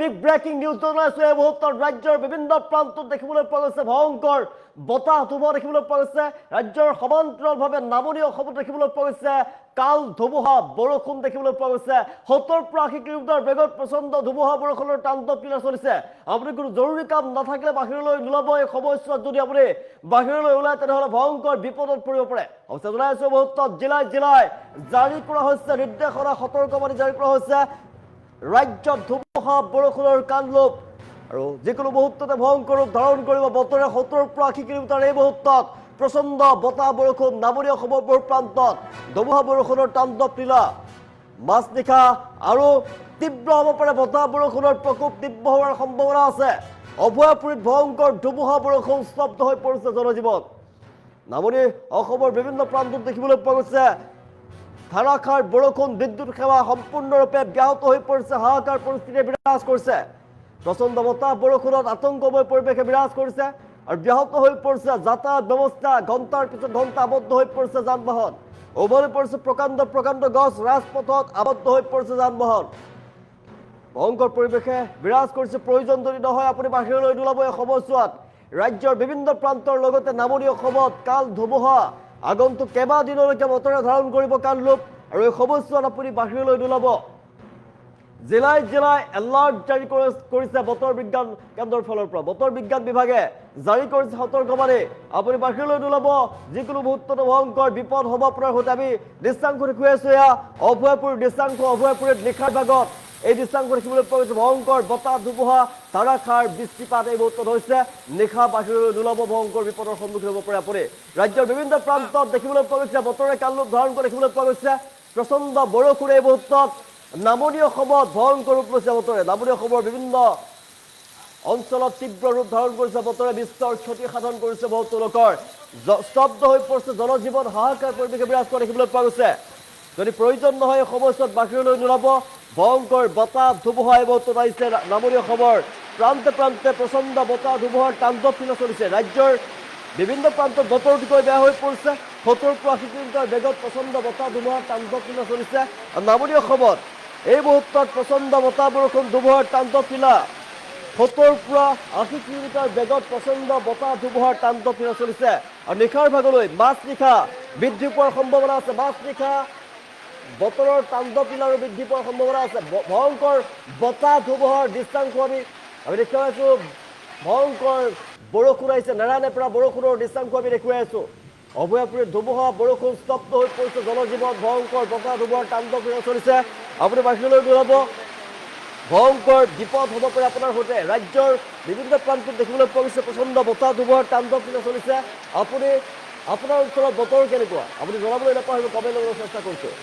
Big breaking news জনাইছো। এই মুহূৰ্তত ৰাজ্যৰ বিভিন্ন প্ৰান্তত দেখিবলৈ পোৱা গৈছে ভয়ংকৰ বতাহ ধুমুহা দেখিবলৈ পোৱা গৈছে। ৰাজ্যৰ সমান্তৰালভাৱে নামনি অসমত দেখিবলৈ পোৱা গৈছে কাল ধুমুহা বৰষুণ দেখিবলৈ পোৱা গৈছে। ৭০ পৰা ৮০ কিলোমিটাৰ বেগত প্ৰচণ্ড ধুমুহা বৰষুণৰ তাণ্ডৱ লীলা চলিছে। আপুনি কোনো জৰুৰী কাম নাথাকিলে বাহিৰলৈ নোলাব। এই সময়ছোৱাত যদি আপুনি বাহিৰলৈ ওলায় তেনেহ'লে ভয়ংকৰ বিপদত পৰিব পাৰে। অৱশ্যে জনাইছো মুহূৰ্তত জিলাই জিলাই জাৰি কৰা হৈছে নিৰ্দেশনা, সতৰ্কবাণী জাৰি কৰা হৈছে। ৰাজ্যত ধুমুহা বৰষুণৰ কালৰূপ আৰু যিকোনো মুহূৰ্ততে ভয়ংকৰ ৰূপ ধাৰণ কৰিব বতৰে। ৭০ পৰা ৮০ কিলোমিটাৰ এই মুহূৰ্তত প্ৰচণ্ড বতাহ বৰষুণ নামনি অসমৰ বহু প্ৰান্তত ধুমুহা বৰষুণৰ তাণ্ডৱ লীলা। মাজনিশা আৰু তীব্ৰ হ'ব পাৰে বতাহ বৰষুণৰ প্ৰকোপ তীব্ৰ হোৱাৰ সম্ভাৱনা আছে। অভয়াপুৰীত ভয়ংকৰ ধুমুহা বৰষুণ স্তব্ধ হৈ পৰিছে জনজীৱন। নামনি অসমৰ বিভিন্ন প্ৰান্তত দেখিবলৈ পোৱা গৈছে ধাৰাসাৰ বৰষুণ, বিদ্যুৎ সেৱা সম্পূৰ্ণৰূপে ব্যাহত হৈ পৰিছে। হাহাকাৰ পৰিস্থিতিয়ে বিৰাজ কৰিছে। প্ৰচণ্ড বতাহ বৰষুণত আতংকময় পৰিৱেশে বিৰাজ কৰিছে আৰু ব্যাহত হৈ পৰিছে যাতায়াত ব্যৱস্থা। ঘণ্টাৰ পিছত ঘণ্টা আবদ্ধ হৈ পৰিছে যান বাহন। উভলি পৰিছে প্ৰকাণ্ড প্ৰকাণ্ড গছ, ৰাজপথত আবদ্ধ হৈ পৰিছে যান বাহন। ভয়ংকৰ পৰিৱেশে বিৰাজ কৰিছে। প্ৰয়োজন যদি নহয় আপুনি বাহিৰলৈ নোলাব এই সময়ছোৱাত। ৰাজ্যৰ বিভিন্ন প্ৰান্তৰ লগতে নামনি অসমত কাল ধুমুহা আগন্তুক কেইবাদিনলৈকে বতৰে ধাৰণ কৰিব কালৰূপ আৰু এই সময়ছোৱাত আপুনি বাহিৰলৈ নোলাব। জিলাই জিলাই এলাৰ্ট জাৰি কৰিছে বতৰ বিজ্ঞান কেন্দ্ৰৰ ফালৰ পৰা। বতৰ বিজ্ঞান বিভাগে জাৰি কৰিছে সতৰ্কবাণী। আপুনি বাহিৰলৈ নোলাব। যিকোনো মুহূৰ্ততে ভয়ংকৰ বিপদ হ'ব আপোনাৰ সৈতে। আমি দৃশ্যাংশ দেখুৱাই আছো। এয়া অভয়াপুৰীৰ দৃশ্যাংশ। অভয়াপুৰীত নিশাৰ ভাগত এই দৃশ্যাংশ দেখিবলৈ পোৱা গৈছে। ভয়ংকৰ বতাহ ধুমুহা ধাৰাসাৰ বৃষ্টিপাত এই মুহূৰ্তত হৈছে। নিশা বাহিৰলৈ নোলাব, ভয়ংকৰ বিপদৰ সন্মুখীন হ'ব পাৰে আপুনি। ৰাজ্যৰ বিভিন্ন প্ৰান্তত দেখিবলৈ পোৱা গৈছে বতৰে কালৰূপ ধাৰণ কৰি দেখিবলৈ পোৱা গৈছে। প্ৰচণ্ড বৰষুণ এই মুহূৰ্তত নামনি অসমত ভয়ংকৰ ৰূপ লৈছে বতৰে। নামনি অসমৰ বিভিন্ন অঞ্চলত তীব্ৰ ৰূপ ধাৰণ কৰিছে বতৰে। বিস্তৰ ক্ষতি সাধন কৰিছে বহুতো লোকৰ। স্তব্ধ হৈ পৰিছে জনজীৱন। হাহাকাৰ পৰিৱেশে বিৰাজ কৰা দেখিবলৈ পোৱা গৈছে। যদি প্ৰয়োজন নহয় এই সময়ছোৱাত বাহিৰলৈ নোলাব। ভয়ংকৰ বতাহ ধুমুহা এই মুহূৰ্তত আহিছে নামনি অসমৰ প্ৰান্তে প্ৰান্তে। প্ৰচণ্ড বতাহ ধুমুহাৰ তাণ্ডৱ লীলা চলিছে। ৰাজ্যৰ বিভিন্ন প্ৰান্তত বতৰ অতিকৈ বেয়া হৈ পৰিছে। ৭০ পৰা ৮০ কিলোমিটাৰ বেগত প্ৰচণ্ড বতাহ ধুমুহাৰ তাণ্ডৱ লীলা চলিছে নামনি অসমত। এই মুহূৰ্তত প্ৰচণ্ড বতাহ বৰষুণ ধুমুহাৰ তাণ্ডৱ লীলা। ৭০ পৰা ৮০ কিলোমিটাৰ বেগত প্ৰচণ্ড বতাহ ধুমুহাৰ তাণ্ডৱ লীলা চলিছে আৰু নিশাৰ ভাগলৈ মাজনিশা বৃদ্ধি পোৱাৰ সম্ভাৱনা আছে। মাজনিশা বতৰৰ তাণ্ডৱ লীলাৰো বৃদ্ধি পোৱাৰ সম্ভাৱনা আছে। ভয়ংকৰ বতাহ ধুমুহাৰ দৃশ্যাংশ আমি দেখুৱাই আছো। ভয়ংকৰ বৰষুণ আহিছে, নেৰানেপেৰা বৰষুণৰ দৃশ্যাংশ আমি দেখুৱাই আছো। অভয়াপুৰীত ধুমুহা বৰষুণ স্তব্ধ হৈ পৰিছে জনজীৱন। ভয়ংকৰ বতাহ ধুমুহাৰ তাণ্ডৱ লীলা চলিছে। আপুনি বাহিৰলৈ নোলাব, ভয়ংকৰ বিপদ হ'ব পাৰে আপোনাৰ সৈতে। ৰাজ্যৰ বিভিন্ন প্ৰান্তত দেখিবলৈ পোৱা গৈছে প্ৰচণ্ড বতাহ ধুমুহাৰ তাণ্ডৱ লীলা চলিছে। আপুনি আপোনাৰ অঞ্চলত বতৰ কেনেকুৱা আপুনি জনাবলৈ নাপাহৰিব। কমেণ্ট ল'বলৈ চেষ্টা কৰিছোঁ।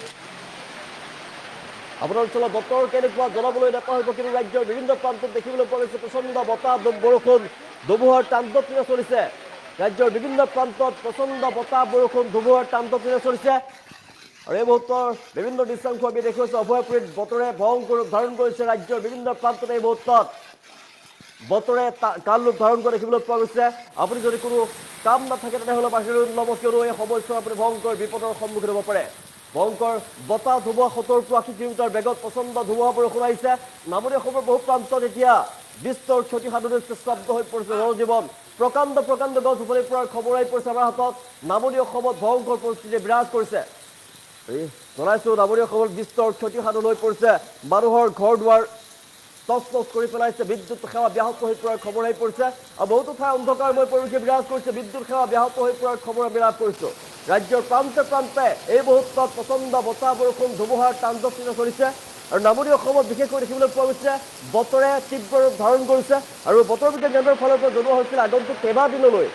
আপোনাৰ অঞ্চলত বতৰ কেনেকুৱা জনাবলৈ নাপাহৰিব। কিন্তু ৰাজ্যৰ বিভিন্ন প্ৰান্তত দেখিবলৈ পোৱা গৈছে প্ৰচণ্ড বতাহ বৰষুণ ধুমুহাৰ তাণ্ডৱ লীলা চলিছে। ৰাজ্যৰ বিভিন্ন প্ৰান্তত প্ৰচণ্ড বতাহ বৰষুণ ধুমুহাৰ তাণ্ডৱ লীলা চলিছে আৰু এই মুহূৰ্তৰ বিভিন্ন দৃশ্যাংশ আমি দেখুৱাইছোঁ। অভয়াপুৰীত বতৰে ভয়ংকৰ ৰূপ ধাৰণ কৰিছে। ৰাজ্যৰ বিভিন্ন প্ৰান্তত এই মুহূৰ্তত বতৰে কালৰূপ ধাৰণ কৰি দেখিবলৈ পোৱা গৈছে। আপুনি যদি কোনো কাম নাথাকে তেনেহ'লে বাহিৰলৈ নোলাব, কিয়নো এই সময়ছোৱাত আপুনি ভয়ংকৰ বিপদৰ সন্মুখীন হ'ব পাৰে। ভয়ংকৰ বতাহ ধুমুহা ৭০ পৰা ৮০ কিলোমিটাৰ বেগত প্ৰচণ্ড ধুমুহা বৰষুণ আহিছে। নামনি অসমৰ বহু প্ৰান্তত এতিয়া বিস্তৰ ক্ষতি সাধন হৈছে। স্তব্ধ হৈ পৰিছে জনজীৱন। প্ৰকাণ্ড প্ৰকাণ্ড গছ উভলি পৰাৰ খবৰ আহি পৰিছে আমাৰ হাতত। নামনি অসমত ভয়ংকৰ পৰিস্থিতি বিৰাজ কৰিছে। জনাইছো নামনি অসমত বিস্তৰ ক্ষতি সাধন হৈ পৰিছে। মানুহৰ ঘৰ দুৱাৰ তছনছ কৰি পেলাইছে। বিদ্যুৎ সেৱা ব্যাহত হৈ পৰাৰ খবৰ আহি পৰিছে আৰু বহুতো ঠাই অন্ধকাৰময় পৰিৱেশে বিৰাজ কৰিছে। বিদ্যুৎ সেৱা ব্যাহত হৈ পৰাৰ খবৰ বিৰাজ কৰিছোঁ। ৰাজ্যৰ প্ৰান্তে প্ৰান্তে এই মুহূৰ্তত প্ৰচণ্ড বতাহ বৰষুণ ধুমুহাৰ তাণ্ডৱ লীলা চলিছে আৰু নামনি অসমত বিশেষকৈ দেখিবলৈ পোৱা গৈছে বতৰে তীব্ৰ ৰূপ ধাৰণ কৰিছে আৰু বতৰ বিজ্ঞান কেন্দ্ৰৰ ফালৰ পৰা জনোৱা হৈছিল আগন্তুক কেইবাদিনলৈ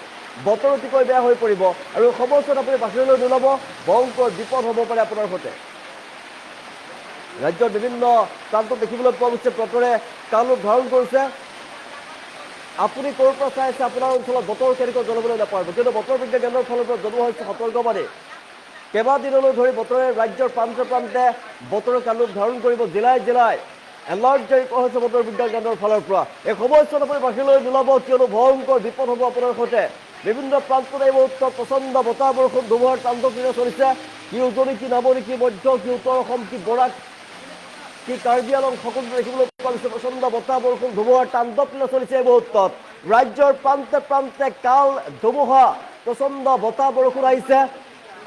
বতৰ অতিকৈ বেয়া হৈ পৰিব আৰু সময়ছোৱাত আপুনি বাহিৰলৈ নোলাব। ভয়ংকৰ বিপদ হ'ব পাৰে আপোনাৰ সৈতে। ৰাজ্যৰ বিভিন্ন প্ৰান্তত দেখিবলৈ পোৱা গৈছে বতৰে কালৰূপ ধাৰণ কৰিছে। আপুনি ক'ৰ পৰা চাই আছে আপোনাৰ অঞ্চলত বতৰ কেনেকৈ জনাবলৈ নাপাব, কিন্তু বতৰ বিজ্ঞান কেন্দ্ৰৰ ফালৰ পৰা জনোৱা হৈছে সতৰ্কবাণী। কেইবাদিনলৈ ধৰি বতৰে ৰাজ্যৰ প্ৰান্তে প্ৰান্তে বতৰৰ কালৰূপ ধাৰণ কৰিব। জিলাই জিলাই এলাৰ্ট জাৰি কৰা হৈছে বতৰ বিজ্ঞান কেন্দ্ৰৰ ফালৰ পৰা। এই সময়ছোৱাত আপুনি বাহিৰলৈ নোলাব, কিয়নো ভয়ংকৰ বিপদ হ'ব আপোনাৰ সৈতে। বিভিন্ন প্ৰান্তত এই মুহূৰ্তত প্ৰচণ্ড বতাহ বৰষুণ ধুমুহাৰ তাণ্ডৱ লীলা চলিছে। কি উজনি, কি নামনি, কি মধ্য, কি উত্তৰ অসম, কি বৰাক কি কাৰ্বি আলং সকলো দেখিবলৈ পোৱা গৈছে প্ৰচণ্ড বতাহ বৰষুণ ধুমুহাৰ তাণ্ডৱ লীলা চলিছে এই মুহূৰ্তত ৰাজ্যৰ প্ৰান্তে প্ৰান্তে কাল ধুমুহা প্ৰচণ্ড বতাহ বৰষুণ আহিছে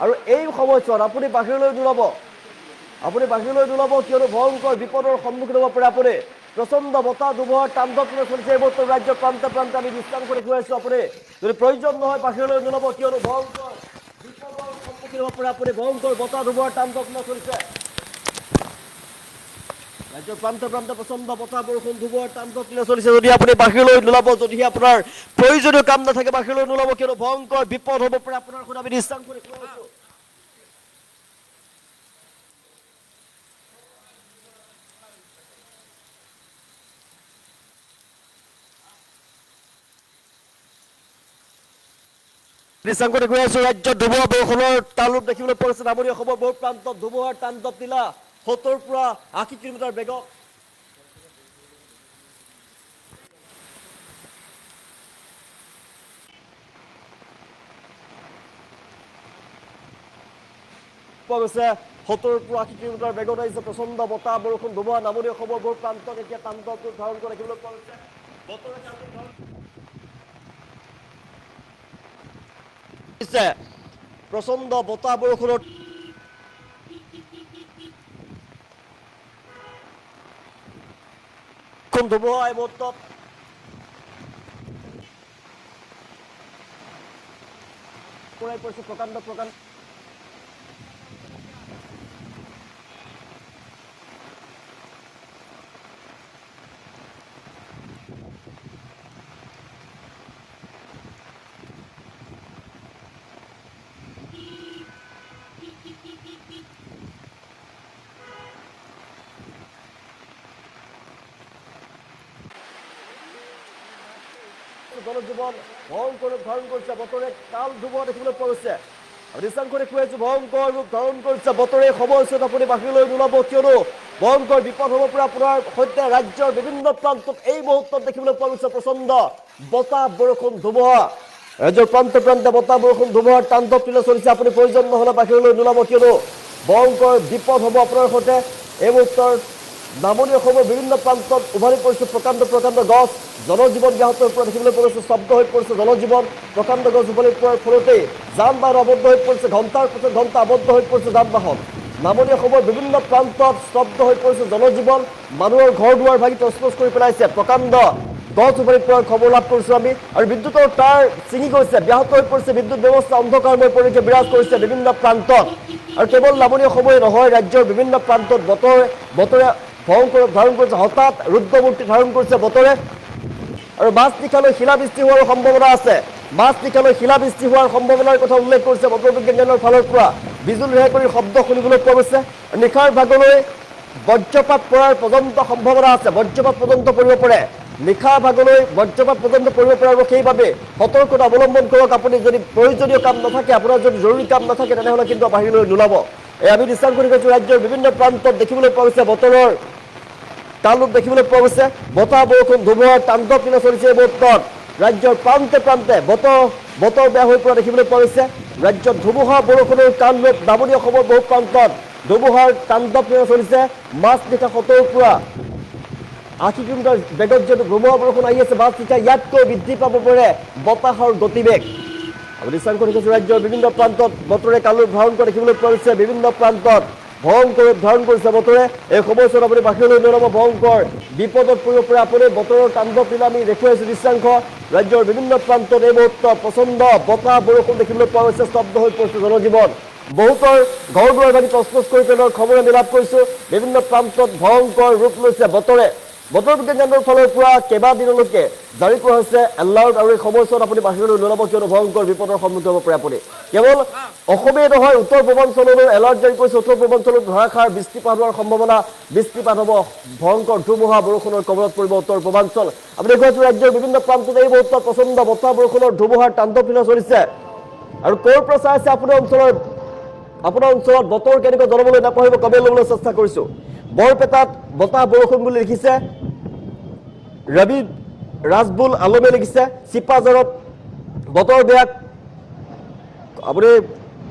আৰু এই সময়ছোৱাত আপুনি বাহিৰলৈ নোলাব কিয়নো ভয়ংকৰ বিপদৰ সন্মুখীন হ'ব পাৰে আপুনি প্ৰচণ্ড বতাহ ধুমুহাৰ তাণ্ডৱ লীলা চলিছে এই মুহূৰ্তত ৰাজ্যৰ প্ৰান্তে প্ৰান্তে আমি দৃষ্টান্ত দেখুৱাই আছো আপুনি যদি প্ৰয়োজন নহয় বাহিৰলৈ নোলাব কিয়নো ভয়ংকৰ বিপদৰ সন্মুখীন হ'ব পাৰে আপুনি ভয়ংকৰ বতাহ ধুমুহাৰ তাণ্ডৱ লীলা চলিছে ৰাজ্যৰ প্ৰান্তে প্ৰান্তে প্ৰচণ্ড বতাহ বৰষুণ ধুমুহাৰ তাণ্ডৱ লীলা চলিছে যদি আপুনি বাহিৰলৈ নোলাব যদিহে আপোনাৰ প্ৰয়োজনীয় কাম নাথাকে বাহিৰলৈ নোলাব কিয়নো ভয়ংকৰ বিপদ হ'ব পাৰে আপোনাৰ শুনা আমি দৃষ্টান্ত দেখুৱাই আছো দৃষ্টান্ত দেখুৱাই আছো ৰাজ্যত ধুমুহা বৰষুণৰ তালুক দেখিবলৈ পোৱা গৈছে নামনি অসমৰ বহু প্ৰান্তত ধুমুহাৰ তাণ্ডৱ লীলা 70 পৰা 80 কিলোমিটাৰ বেগত পোৱা গৈছে 70 পৰা 80 কিলোমিটাৰ বেগত আহিছে প্ৰচণ্ড বতাহ বৰষুণ ধুমুহা নামনি অসমৰ বহু প্ৰান্তত এতিয়া তাণ্ডৱ ৰূপ ধাৰণ কৰা দেখিবলৈ পোৱা গৈছে বতৰে প্ৰচণ্ড বতাহ বৰষুণৰ ধুমুহা এই মুহূৰ্তত প্ৰকাণ্ড জনজীৱন ভয়ংকৰ ৰূপ ধাৰণ কৰিছে বতৰে কাল ধুমুহা দেখিবলৈ পোৱা গৈছে দৃষ্টান্ত দেখুৱাই আছো ভয়ংকৰ ৰূপ ধাৰণ কৰিছে বতৰে সময়ছোৱাত আপুনি বাহিৰলৈ নোলাব কিয়নো ভয়ংকৰ বিপদ হ'ব পৰা আপোনাৰ সৈতে ৰাজ্যৰ বিভিন্ন প্ৰান্তত এই মুহূৰ্তত দেখিবলৈ পোৱা গৈছে প্ৰচণ্ড বতাহ বৰষুণ ধুমুহা ৰাজ্যৰ প্ৰান্তে প্ৰান্তে বতাহ বৰষুণ ধুমুহাৰ তাণ্ডৱ লীলা চলিছে আপুনি প্ৰয়োজন নহ'লে বাহিৰলৈ নোলাব কিয়নো ভয়ংকৰ বিপদ হ'ব আপোনাৰ সৈতে এই মুহূৰ্তৰ নামনি অসমৰ বিভিন্ন প্ৰান্তত উভালি পৰিছে প্ৰকাণ্ড গছ জনজীৱন ব্যাহত হৈ পৰা দেখিবলৈ পোৱা গৈছে স্তব্ধ হৈ পৰিছে জনজীৱন প্ৰকাণ্ড গছ উভালি পৰাৰ ফলতেই যান বাহন আবদ্ধ হৈ পৰিছে ঘণ্টাৰ পিছত ঘণ্টা আবদ্ধ হৈ পৰিছে যান বাহন নামনি অসমৰ বিভিন্ন প্ৰান্তত স্তব্ধ হৈ পৰিছে জনজীৱন মানুহৰ ঘৰ দুৱাৰ ভাঙি তছনছ কৰি পেলাইছে প্ৰকাণ্ড গছ উভালি পৰাৰ খবৰ লাভ কৰিছোঁ আমি আৰু বিদ্যুতৰ তাঁৰ ছিঙি গৈছে ব্যাহত হৈ পৰিছে বিদ্যুৎ ব্যৱস্থা অন্ধকাৰময় পৰিৱেশ বিৰাজ কৰিছে বিভিন্ন প্ৰান্তত আৰু কেৱল নামনি অসমৰে নহয় ৰাজ্যৰ বিভিন্ন প্ৰান্তত বতৰে ভয়ংকৰ ধাৰণ কৰিছে হঠাৎ ৰুদ্ৰমূৰ্তি ধাৰণ কৰিছে বতৰে আৰু মাজনিশালৈ শিলাবৃষ্টি হোৱাৰ সম্ভাৱনা আছে মাজনিশালৈ শিলাবৃষ্টি হোৱাৰ সম্ভাৱনাৰ কথা উল্লেখ কৰিছে বতৰ বিজ্ঞান কেন্দ্ৰৰ ফালৰ পৰা বিজুলী ঢেৰেকণিৰ শব্দ শুনিবলৈ পোৱা গৈছে নিশাৰ ভাগলৈ বজ্ৰপাত পৰাৰ পৰ্যন্ত সম্ভাৱনা আছে বজ্ৰপাত পৰ্যন্ত পৰিব পাৰে নিশাৰ ভাগলৈ বজ্ৰপাত পৰ্যন্ত পৰিব পাৰে আৰু সেইবাবে সতৰ্কতা অৱলম্বন কৰক আপুনি যদি প্ৰয়োজনীয় কাম নাথাকে আপোনাৰ যদি জৰুৰী কাম নাথাকে তেনেহ'লে কিন্তু বাহিৰলৈ নোলাব আমি দৃষ্টান্ত কৰি গৈছোঁ ৰাজ্যৰ বিভিন্ন প্ৰান্তত দেখিবলৈ পোৱা গৈছে বতৰৰ তালুক দেখিবলৈ পোৱা গৈছে বতাহ বৰষুণ ধুমুহাৰ তাণ্ডৱ লীলা চলিছে এই মুহূৰ্তত ৰাজ্যৰ প্ৰান্তে প্ৰান্তে বতৰ বেয়া হৈ পৰা দেখিবলৈ পোৱা গৈছে ৰাজ্যত ধুমুহা বৰষুণৰ তাণ্ডৱ নামনি অসমৰ বহু প্ৰান্তত ধুমুহাৰ তাণ্ডৱ লীলা চলিছে মাজনিশা 70 পৰা 80 কিলোমিটাৰ বেগত যিহেতু ধুমুহা বৰষুণ আহি আছে মাজনিশা ইয়াতকৈ বৃদ্ধি পাব পাৰে বতাহৰ গতিবেগ আমি দৃষ্টান্ত কৰি গৈছোঁ ৰাজ্যৰ বিভিন্ন প্ৰান্তত বতৰে কালৰূপ ধাৰণ কৰা দেখিবলৈ পোৱা গৈছে বিভিন্ন প্ৰান্তত ভয়ংকৰ ৰূপ ধাৰণ কৰিছে বতৰে এই সময়ছোৱাত আপুনি বাহিৰলৈ নোলাব ভয়ংকৰ বিপদত পৰিব পাৰে আপুনি বতৰৰ তাণ্ডৱ লীলা আমি দেখুৱাইছোঁ দৃশ্যাংশ ৰাজ্যৰ বিভিন্ন প্ৰান্তত এই মুহূৰ্তত প্ৰচণ্ড বতাহ বৰষুণ দেখিবলৈ পোৱা গৈছে স্তব্ধ হৈ পৰিছে জনজীৱন বহুতৰ ঘৰ দুৱাৰ ভাঙি তছনছ কৰি পেলোৱাৰ খবৰ আমি লাভ কৰিছোঁ বিভিন্ন প্ৰান্তত ভয়ংকৰ ৰূপ লৈছে বতৰ বিজ্ঞান কেন্দ্ৰৰ ফালৰ পৰা কেইবাদিনলৈকে জাৰি কৰা হৈছে এলাৰ্ট আৰু এই সময়ছোৱাত আপুনি বাহিৰলৈ নোলাব কিয়নো ভয়ংকৰ বিপদৰ সন্মুখীন হ'ব পাৰে আপুনি কেৱল অসমে নহয় উত্তৰ পূৰ্বাঞ্চললৈ এলাৰ্ট জাৰি কৰিছে উত্তৰ পূৰ্বাঞ্চলত ধাৰাসাৰ বৃষ্টিপাত হোৱাৰ সম্ভাৱনা বৃষ্টিপাত হ'ব ভয়ংকৰ ধুমুহা বৰষুণৰ কবলত পৰিব উত্তৰ পূৰ্বাঞ্চল আমি দেখুৱাইছোঁ ৰাজ্যৰ বিভিন্ন প্ৰান্তত এই মুহূৰ্তত প্ৰচণ্ড বতাহ বৰষুণৰ ধুমুহাৰ তাণ্ডৱ লীলা চলিছে আৰু ক'ৰ পৰা চাই আছে আপোনাৰ অঞ্চলত বতৰ কেনেকৈ জনাবলৈ নাপাহৰিব কমেণ্ট ল'বলৈ চেষ্টা কৰিছোঁ বৰপেটাত বতাহ বৰষুণ বুলি লিখিছে ৰবি ৰাজবুল আলমে লিখিছে চিপাঝাৰত বতৰ বেয়া আপুনি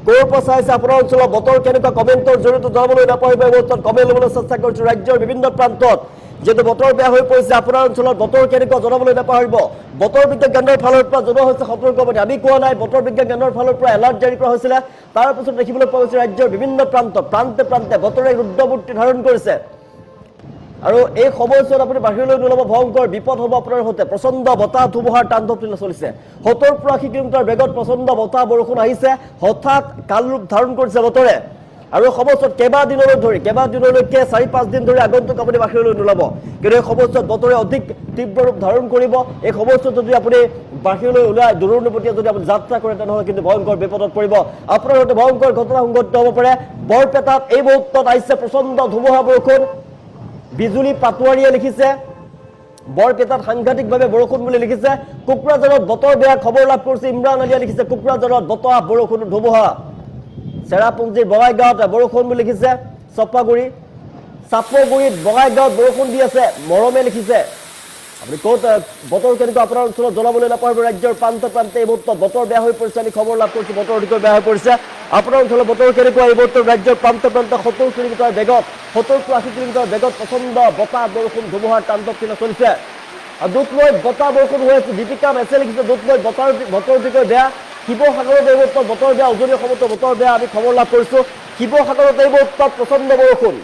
ক'ৰ পৰা চাইছে আপোনাৰ অঞ্চলৰ বতৰ কেনেকুৱা কমেণ্টৰ জৰিয়তে জনাবলৈ নাপাহৰিব। এই মুহূৰ্তত কমেণ্ট ল'বলৈ চেষ্টা কৰিছোঁ ৰাজ্যৰ বিভিন্ন প্ৰান্তত যেহেতু বতৰ বেয়া হৈ পৰিছে। আপোনাৰ অঞ্চলত বতৰ কেনেকুৱা জনাবলৈ নাপাহৰিব। বতৰ বিজ্ঞান কেন্দ্ৰৰ ফালৰ পৰা জনোৱা হৈছে সতৰ্কবাণী। আমি কোৱা নাই, বতৰ বিজ্ঞান কেন্দ্ৰৰ ফালৰ পৰা এলাৰ্ট জাৰি কৰা হৈছিলে। তাৰ পিছত দেখিবলৈ পোৱা গৈছে ৰাজ্যৰ বিভিন্ন প্ৰান্তে প্ৰান্তে বতৰে ৰুদ্ৰমূৰ্তি ধাৰণ কৰিছে। আৰু এই সময়ছোৱাত আপুনি বাহিৰলৈ নোলাব, ভয়ংকৰ বিপদ হ'ব আপোনাৰ সৈতে। প্ৰচণ্ড বতাহ ধুমুহাৰ তাণ্ডৱ চলিছে। ৭০ পৰা ৮০ কিলোমিটাৰ বেগত প্ৰচণ্ড বতাহ বৰষুণ আহিছে। হঠাৎ কাল ৰূপ ধাৰণ কৰিছে বতৰে। আৰু সময়ছোৱাত কেইবাদিনলৈকে ৪-৫ দিন ধৰি আগন্তুক আপুনি বাহিৰলৈ নোলাব। কিন্তু এই সময়ছোৱাত বতৰে অধিক তীব্ৰ ৰূপ ধাৰণ কৰিব। এই সময়ছোৱাত যদি আপুনি বাহিৰলৈ ওলাই দূৰণিবতীয়া যদি আপুনি যাত্ৰা কৰে, তেনেহ'লে কিন্তু ভয়ংকৰ বিপদত পৰিব। আপোনাৰ সৈতে ভয়ংকৰ ঘটনা সংঘটিত হ'ব পাৰে। বৰপেটাত এই মুহূৰ্তত আহিছে প্ৰচণ্ড ধুমুহা বৰষুণ। বিজুলী পাটোৱাৰীয়ে লিখিছে বৰপেটাত সাংঘাতিকভাৱে বৰষুণ বুলি লিখিছে। কোকৰাঝাৰত বতৰ বেয়া খবৰ লাভ কৰিছে ইমৰান আলীয়ে লিখিছে কোকৰাঝাৰত বতাহ বৰষুণ ধুমুহা। চেৰাপুঞ্জীৰ বঙাইগাঁৱত বৰষুণ বুলি লিখিছে চাপগুৰিত বঙাইগাঁৱত বৰষুণ দি আছে মৰমে লিখিছে। আপুনি ক'ত বতৰ কেনেকুৱা আপোনাৰ অঞ্চলত জনাবলৈ নাপাহৰিব। ৰাজ্যৰ প্ৰান্তে প্ৰান্তে এই মুহূৰ্তত বতৰ বেয়া হৈ পৰিছে। আমি খবৰ লাভ কৰিছোঁ বতৰ অধিক বেয়া হৈ পৰিছে। আপোনাৰ অঞ্চলত বতৰ কেনেকুৱা এই মুহূৰ্তত ৰাজ্যৰ প্ৰান্তে প্ৰান্তে ৭০ কিলোমিটাৰ বেগত ৭০ পৰা ৮০ কিলোমিটাৰ বেগত প্ৰচণ্ড বতাহ বৰষুণ ধুমুহাৰ তাণ্ডৱ চলিছে। দুধনৈত বতাহ বৰষুণ হৈ আছে। দীপিকা মেছে লিখিছে দুধনৈত বতৰ অতিকৈ বেয়া। শিৱসাগৰত এই মুহূৰ্তত বতৰ বেয়া। উজনি অসমতো বতৰ বেয়া। আমি খবৰ লাভ কৰিছোঁ শিৱসাগৰত এই মুহূৰ্তত প্ৰচণ্ড বৰষুণ।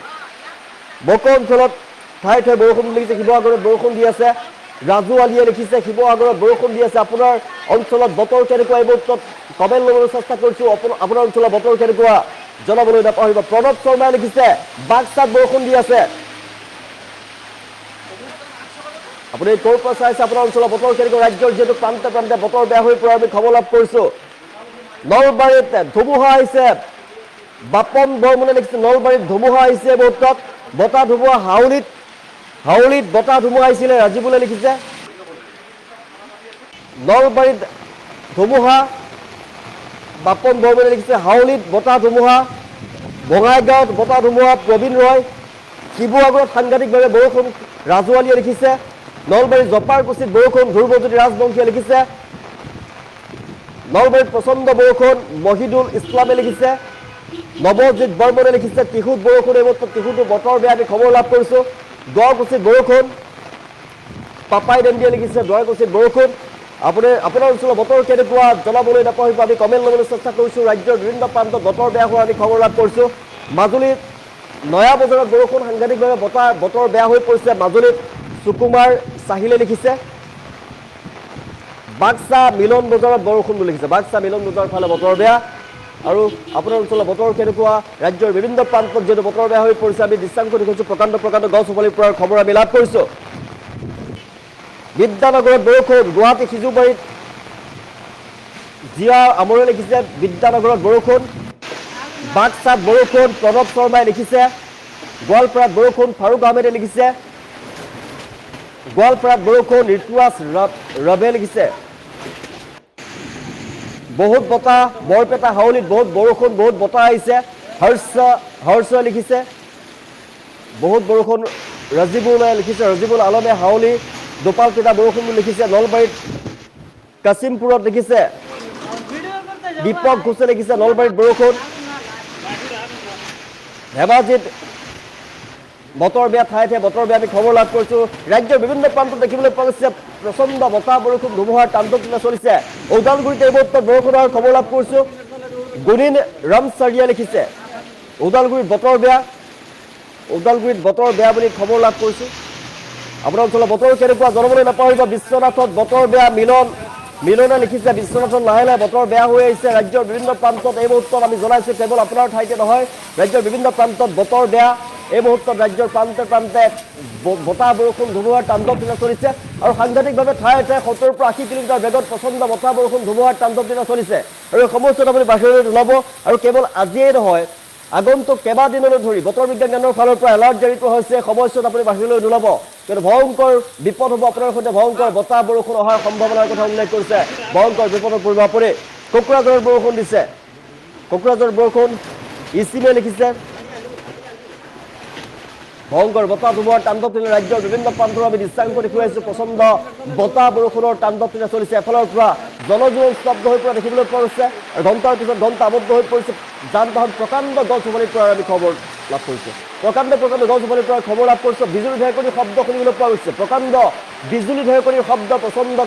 বকো অঞ্চলত ঠায়ে ঠায়ে বৰষুণ লিখিছে। শিৱসাগৰত বৰষুণ দি আছে। ৰাজু আলীয়ে লিখিছে শিৱসাগৰত বৰষুণ দি আছে। আপোনাৰ অঞ্চলত বতৰ কেনেকুৱা এই মুহূৰ্তত কমেণ্ট ল'বলৈ চেষ্টা কৰিছোঁ। আপোনাৰ অঞ্চলত বতৰ কেনেকুৱা জনাবলৈ নাপাহৰিব। প্ৰণৱ শৰ্মাই লিখিছে বাক্সাত বৰষুণ দি আছে। আপুনি ক'ৰ পৰা চাইছে আপোনাৰ অঞ্চলত বতৰ কেনেকুৱা। ৰাজ্যৰ যিহেতু প্ৰান্তে প্ৰান্তে বতৰ বেয়া হৈ পৰা আমি খবৰ লাভ কৰিছোঁ। নলবাৰীত ধুমুহা আহিছে। বাপন বৰ্মনে লিখিছে নলবাৰীত ধুমুহা আহিছে এই মুহূৰ্তত। বতাহ ধুমুহা হাউলিত বতাহ ধুমুহা আহিছিলে ৰাজীৱুলে লিখিছে। নলবাৰীত ধুমুহা বাপন বৰ্মনে লিখিছে। হাউলিত বতাহ ধুমুহা। বঙাইগাঁৱত বতাহ ধুমুহা প্ৰবীণ ৰয়। শিৱসাগৰত সাংঘাতিকভাৱে বৰষুণ ৰাজু আলীয়ে লিখিছে। নলবাৰীত জপাৰকুছিত বৰষুণ ধ্ৰুৱজ্যোতি ৰাজবংশীয়ে লিখিছে। নলবাৰীত প্ৰচণ্ড বৰষুণ মহিদুল ইছলামে লিখিছে। নৱজিৎ বৰ্মনে লিখিছে টিহুত বৰষুণ এই মুহূৰ্তত টিহুতো বতৰ বেয়া আমি খবৰ লাভ কৰিছোঁ। দুৱাৰকুছিত বৰষুণ পাপাই দেন্দিয়ে লিখিছে দুৱাৰকুছিত বৰষুণ। আপোনাৰ অঞ্চলৰ বতৰ কেনেকুৱা জনাবলৈ নাপাহৰিব। আমি কমেণ্ট ল'বলৈ চেষ্টা কৰিছোঁ। ৰাজ্যৰ বিভিন্ন প্ৰান্তত বতৰ বেয়া হোৱা আমি খবৰ লাভ কৰিছোঁ। মাজুলীত নয়া বজাৰত বৰষুণ সাংঘাতিকভাৱে বতৰ বেয়া হৈ পৰিছে মাজুলীত। সুকুমাৰ চাহিলে লিখিছে বাক্সা মিলন বজাৰত বৰষুণ বুলি লিখিছে। বাক্সা মিলন বজাৰৰ ফালে বতৰ বেয়া। আৰু আপোনাৰ অঞ্চলৰ বতৰ কেনেকুৱা ৰাজ্যৰ বিভিন্ন প্ৰান্তত যিহেতু বতৰ বেয়া হৈ পৰিছে আমি দৃশ্যাংশ দেখিছোঁ। প্ৰকাণ্ড গছ উভালি পৰাৰ খবৰ আমি লাভ কৰিছোঁ। বিদ্যানগৰত বৰষুণ গুৱাহাটী সিজুবাৰীত জিয়া আমৰে লিখিছে বিদ্যানগৰত বৰষুণ। বাক্সাত বৰষুণ প্ৰণৱ শৰ্মাই লিখিছে। গোৱালপাৰাত বৰষুণ ফাৰুক আহমেদে লিখিছে। গোৱালপাৰাত বৰষুণ ঋতুৰাজ ৰবে লিখিছে। বহুত বতাহ বৰপেটা হাউলিত বহুত বৰষুণ বহুত বতাহ আহিছে। হৰ্ষ লিখিছে বহুত বৰষুণ। ৰাজীবুলে লিখিছে ৰাজীবুল আলমে হাউলি দোপালপেটা বৰষুণ বুলি লিখিছে। নলবাৰীত কাছিমপুৰত লিখিছে দীপক ঘোষে লিখিছে নলবাৰীত বৰষুণ। ধেমাজিত বতৰ বেয়া ঠায়ে ঠায়ে বতৰ বেয়া আমি খবৰ লাভ কৰিছোঁ। ৰাজ্যৰ বিভিন্ন প্ৰান্তত দেখিবলৈ পোৱা গৈছে প্ৰচণ্ড বতাহ বৰষুণ ধুমুহাৰ তাণ্ডৱ চলিছে। ওদালগুৰিত এই মুহূৰ্তত বৰষুণৰ খবৰ লাভ কৰিছোঁ। গুণিন ৰামচাৰিয়া লিখিছে ওদালগুৰিত বতৰ বেয়া বুলি খবৰ লাভ কৰিছোঁ। আপোনাৰ অঞ্চলৰ বতৰ কেনেকুৱা জনাবলৈ নাপাহৰিব। বিশ্বনাথত বতৰ বেয়া মিলনে লিখিছে বিশ্বনাথত লাহে লাহে বতৰ বেয়া হৈ আহিছে। ৰাজ্যৰ বিভিন্ন প্ৰান্তত এই মুহূৰ্তত আমি জনাইছোঁ কেৱল আপোনাৰ ঠাইতে নহয় ৰাজ্যৰ বিভিন্ন প্ৰান্তত বতৰ বেয়া। এই মুহূৰ্তত ৰাজ্যৰ প্ৰান্তে প্ৰান্তে বতাহ বৰষুণ ধুমুহাৰ তাণ্ডৱ চলিছে। আৰু সাংঘাতিকভাৱে ঠায়ে ঠায়ে ৭০ পৰা ৮০ কিলোমিটাৰ বেগত প্ৰচণ্ড বতাহ বৰষুণ ধুমুহাৰ তাণ্ডৱ চলিছে। আৰু এই সময়ছোৱাত আপুনি বাহিৰলৈ ওলাব। আৰু কেৱল আজিয়েই নহয় আগন্তুক কেইবাদিনলৈ ধৰি বতৰ বিজ্ঞান কেন্দ্ৰৰ ফালৰ পৰা এলাৰ্ট জাৰি কৰা হৈছে। সময়ছোৱাত আপুনি বাহিৰলৈ নোলাব কিন্তু ভয়ংকৰ বিপদ হ'ব আপোনাৰ সৈতে। ভয়ংকৰ বতাহ বৰষুণ অহাৰ সম্ভাৱনাৰ কথা উল্লেখ কৰিছে। ভয়ংকৰ বিপদত পৰিব আপুনি। কোকৰাঝাৰত বৰষুণ দিছে। কোকৰাঝাৰত বৰষুণ ইচিমে লিখিছে ভয়ংকৰ বতাহ ধুমুহাৰ তাণ্ডৱ ৰাজ্যৰ বিভিন্ন প্ৰান্তৰ আমি দৃশ্যাংশ দেখুৱাইছোঁ। প্ৰচণ্ড বতাহ বৰষুণৰ তাণ্ডৱ চলিছে। এফালৰ পৰা জনজীৱন স্তব্ধ হৈ পৰা দেখিবলৈ পোৱা গৈছে আৰু ঘণ্টাৰ পিছত ঘণ্টা আবদ্ধ হৈ পৰিছে যান বাহন প্ৰকাণ্ড গছ উভালি পৰাৰ আমি খবৰ লাভ কৰিছোঁ প্ৰকাণ্ড গছ উভালি পৰাৰ খবৰ লাভ কৰিছোঁ বিজুলী ঢেৰেকনিৰ শব্দ শুনিবলৈ পোৱা গৈছে প্ৰকাণ্ড বিজুলী ঢেৰেকনিৰ শব্দ প্ৰচণ্ড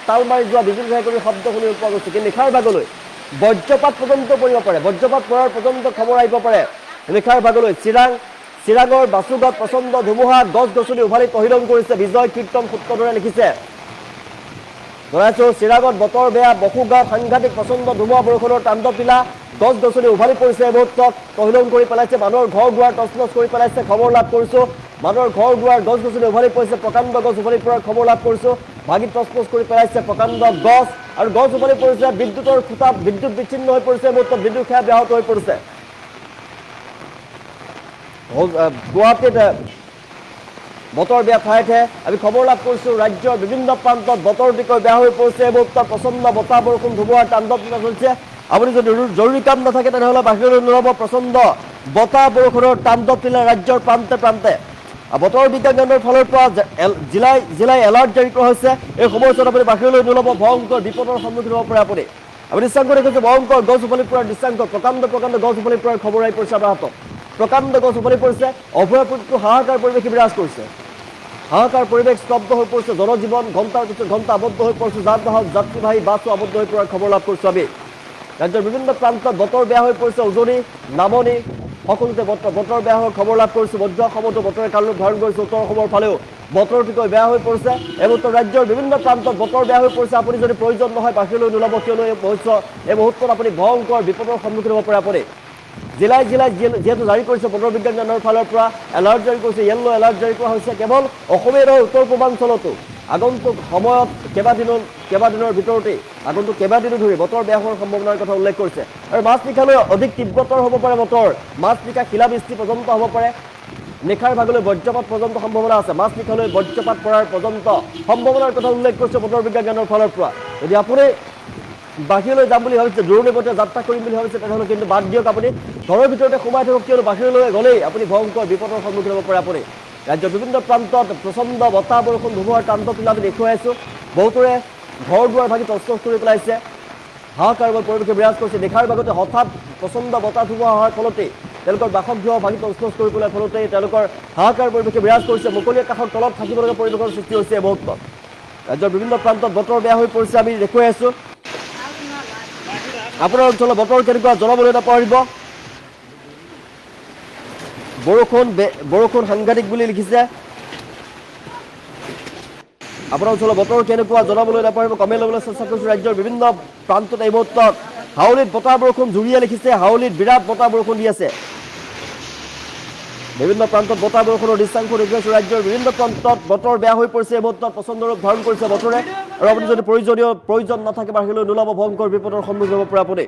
তাল মাৰি যোৱা বিজুলী ঢেৰেকনিৰ শব্দ শুনিবলৈ পোৱা গৈছে কিন্তু নিশাৰ ভাগলৈ বজ্ৰপাত পৰ্যন্ত পৰিব পাৰে বজ্ৰপাত পৰাৰ পৰ্যন্ত খবৰ আহিব পাৰে নিশাৰ ভাগলৈ চিৰাঙৰ বাচুগাঁৱত প্ৰচণ্ড ধুমুহা গছ গছনি উভালি তহিলং কৰিছে বিজয় কীৰ্তন সূত্ৰধৰে লিখিছে জনাইছো চিৰাঙত বতৰ বেয়া বসুগাঁৱত সাংঘাতিক প্ৰচণ্ড ধুমুহা বৰষুণৰ তাণ্ডৱ লীলা গছ গছনি উভালি পৰিছে এই মুহূৰ্তত তহিলং কৰি পেলাইছে মানুহৰ ঘৰ দুৱাৰ তছনছ কৰি পেলাইছে খবৰ লাভ কৰিছোঁ মানুহৰ ঘৰ দুৱাৰ গছ গছনি উভালি পৰিছে প্ৰকাণ্ড গছ উভালি পৰাৰ খবৰ লাভ কৰিছোঁ ভাগি তছনছ কৰি পেলাইছে প্ৰকাণ্ড গছ আৰু গছ উভালি পৰিছে বিদ্যুতৰ খুঁটা বিদ্যুৎ বিচ্ছিন্ন হৈ পৰিছে এই মুহূৰ্তত বিদ্যুৎ সেৱা ব্যাহত হৈ পৰিছে গুৱাহাটীত বতৰ বেয়া ঠায়ে ঠায়ে আমি খবৰ লাভ কৰিছোঁ ৰাজ্যৰ বিভিন্ন প্ৰান্তত বতৰ অতিকৈ বেয়া হৈ পৰিছে এই মুহূৰ্তত প্ৰচণ্ড বতাহ বৰষুণ ধুমুহাৰ তাণ্ডৱ লীলা চলিছে আপুনি যদি জৰুৰী কাম নাথাকে তেনেহ'লে বাহিৰলৈ নোলাব প্ৰচণ্ড বতাহ বৰষুণৰ তাণ্ডৱ লীলা ৰাজ্যৰ প্ৰান্তে প্ৰান্তে বতৰ বিজ্ঞান কেন্দ্ৰৰ ফালৰ পৰা জিলাই এলাৰ্ট জাৰি কৰা হৈছে এই সময়ছোৱাত আপুনি বাহিৰলৈ নোলাব ভয়ংকৰ বিপদৰ সন্মুখীন হ'ব পাৰে আপুনি দৃশ্যাংক দেখিছে ভয়ংকৰ গছ উভালি পৰাৰ দৃশ্যাংক প্ৰকাণ্ড গছ উভালি পৰাৰ খবৰ আহি পৰিছে আমাৰ হাতত প্ৰকাণ্ড গছ উভালি পৰিছে অভয়াপুৰীতো হাহাকাৰ পৰিৱেশ বিৰাজ কৰিছে হাহাকাৰ পৰিৱেশ স্তব্ধ হৈ পৰিছে জনজীৱন ঘণ্টাৰ পিছত ঘণ্টা আবদ্ধ হৈ পৰিছে যান বাহন যাত্ৰীবাহী বাছো আবদ্ধ হৈ পৰাৰ খবৰ লাভ কৰিছোঁ আমি ৰাজ্যৰ বিভিন্ন প্ৰান্তত বতৰ বেয়া হৈ পৰিছে উজনি নামনি সকলোতে বতৰ বেয়া হোৱাৰ খবৰ লাভ কৰিছোঁ মধ্য অসমতো বতৰে কালৰূপ ধাৰণ কৰিছে উত্তৰ অসমৰ ফালেও বতৰ অতিকৈ বেয়া হৈ পৰিছে এই মুহূৰ্তত ৰাজ্যৰ বিভিন্ন প্ৰান্তত বতৰ বেয়া হৈ পৰিছে আপুনি যদি প্ৰয়োজন নহয় বাহিৰলৈ নোলাব কিয়নো এই মুহূৰ্তত আপুনি ভয়ংকৰ বিপদৰ সন্মুখীন হ'ব পাৰে আপুনি জিলাই যিহেতু জাৰি কৰিছে বতৰ বিজ্ঞান কেন্দ্ৰৰ ফালৰ পৰা এলাৰ্ট জাৰি কৰিছে য়েল্লো এলাৰ্ট জাৰি কৰা হৈছে কেৱল অসমেই নহয় উত্তৰ পূৰ্বাঞ্চলতো আগন্তুক সময়ত কেইবাদিনৰ ভিতৰতেই আগন্তুক কেইবাদিনো ধৰি বতৰ বেয়া হোৱাৰ সম্ভাৱনাৰ কথা উল্লেখ কৰিছে আৰু মাজনিশালৈ অধিক তীব্ৰতৰ হ'ব পাৰে বতৰ মাজনিশা শিলাবৃষ্টি পৰ্যন্ত হ'ব পাৰে নিশাৰ ভাগলৈ বজ্ৰপাত পৰ্যন্ত সম্ভাৱনা আছে মাজনিশালৈ বজ্ৰপাত পৰাৰ পৰ্যন্ত সম্ভাৱনাৰ কথা উল্লেখ কৰিছে বতৰ বিজ্ঞান কেন্দ্ৰৰ ফালৰ পৰা যদি আপুনি বাহিৰলৈ যাম বুলি ভাবিছে দূৰণি পথে যাত্ৰা কৰিম বুলি ভাবিছে তেনেহ'লে কিন্তু বাদ দিয়ক আপুনি ঘৰৰ ভিতৰতে সোমাই থাকক কিয়নো বাহিৰলৈ গ'লেই আপুনি ভয়ংকৰ বিপদৰ সন্মুখীন হ'ব পাৰে আপুনি ৰাজ্যৰ বিভিন্ন প্ৰান্তত প্ৰচণ্ড বতাহ বৰষুণ ধুমুহাৰ তাণ্ডৱ লীলা আমি দেখুৱাই আছোঁ বহুতৰে ঘৰ দুৱাৰ ভাগি তছনছ কৰি পেলাইছে হাহাকাৰ পৰিৱেশে বিৰাজ কৰিছে নিশাৰ ভাগতে হঠাৎ প্ৰচণ্ড বতাহ ধুমুহা হোৱাৰ ফলতেই তেওঁলোকৰ বাসগৃহ ভাগি তছনছ কৰি পেলোৱাৰ ফলতেই তেওঁলোকৰ হাহাকাৰ পৰিৱেশে বিৰাজ কৰিছে মুকলি আকাশৰ তলত থাকিবলগীয়া পৰিৱেশৰ সৃষ্টি হৈছে এই মুহূৰ্তত ৰাজ্যৰ বিভিন্ন প্ৰান্তত বতৰ বেয়া হৈ পৰিছে আমি দেখুৱাই আছোঁ আপোনাৰ অঞ্চলৰ বতৰ কেনেকুৱা জনাবলৈ নাপাহৰিব বৰষুণ সাংঘাতিক বুলি লিখিছে আপোনাৰ অঞ্চলৰ বতৰ কেনেকুৱা জনাবলৈ নাপাহৰিব কমেণ্ট ল'বলৈ চেষ্টা কৰিছোঁ ৰাজ্যৰ বিভিন্ন প্ৰান্তত এই মুহূৰ্তত হাউলিত বতাহ বৰষুণ জুৰিয়ে লিখিছে হাউলিত বিৰাট বতাহ বৰষুণ দি আছে বিভিন্ন প্ৰান্তত বতাহ বৰষুণৰ দৃশ্যাংশ দেখুৱাইছোঁ ৰাজ্যৰ বিভিন্ন প্ৰান্তত বতৰ বেয়া হৈ পৰিছে এই মুহূৰ্তত প্ৰচণ্ড ৰূপ ধাৰণ কৰিছে বতৰে আৰু আপুনি যদি প্ৰয়োজন নাথাকে বাহিৰলৈ নোলাব ভয়ংকৰ বিপদৰ সন্মুখীন হ'ব পাৰে আপুনি